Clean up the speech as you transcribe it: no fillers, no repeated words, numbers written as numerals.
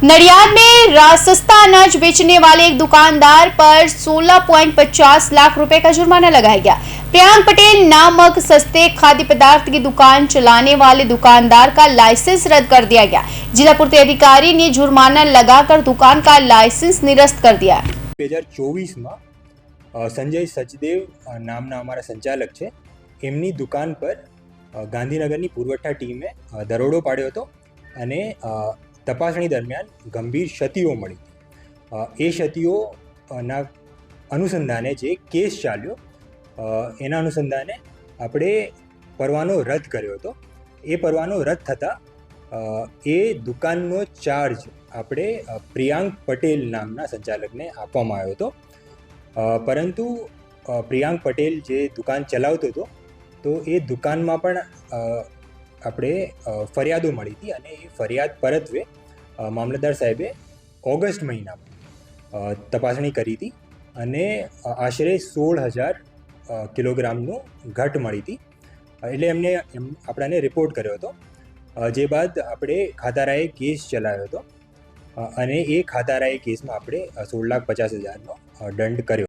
नडियाद में सस्ता अनाज बेचने वाले एक दुकानदार पर 16.50 लाख रुपए का जुर्माना लगाया गया। प्रियांक पटेल नामक सस्ते खाद्य पदार्थ की दुकान चलाने वाले दुकानदार का लाइसेंस रद्द कर दिया गया। जिला पूर्ति अधिकारी ने जुर्माना लगाकर दुकान का लाइसेंस निरस्त कर दिया। 2024 में संजय सचदेव नामना अमरा संचालक है, एमनी दुकान पर गांधीनगरनी पुरवठा टीमे दरोडो पाड्यो हतो अने तपासणी दरमियान गंभीर क्षतिओ मळी। ए क्षतिओना अनुसंधाने जे केस चाल्यो एना अनुसंधाने આપણે પરવાનો રદ કર્યો હતો। એ પરવાનો રદ થતાં એ દુકાનનો ચાર્જ આપણે પ્રિಯಾಂક પટેલ નામના સંચાલકને આપવામાં આવ્યો હતો। પરંતુ પ્રિಯಾಂક પટેલ જે દુકાન ચલાવતો હતો તો એ દુકાનમાં પણ આપણે ફરિયાદો મળી હતી અને એ ફરિયાદ પરત્વે મામલતદાર સાહેબે ઓગસ્ટ મહિનામાં તપાસણી કરી હતી અને આશરે 16,000 કિલોગ્રામનું ઘટ મળી હતી। એટલે એમને આપણાને રિપોર્ટ કર્યો હતો, જે બાદ આપણે ખાતારાએ કેસ ચલાવ્યો હતો અને એ ખાતારાએ કેસમાં આપણે 16,50,000નો દંડ કર્યો।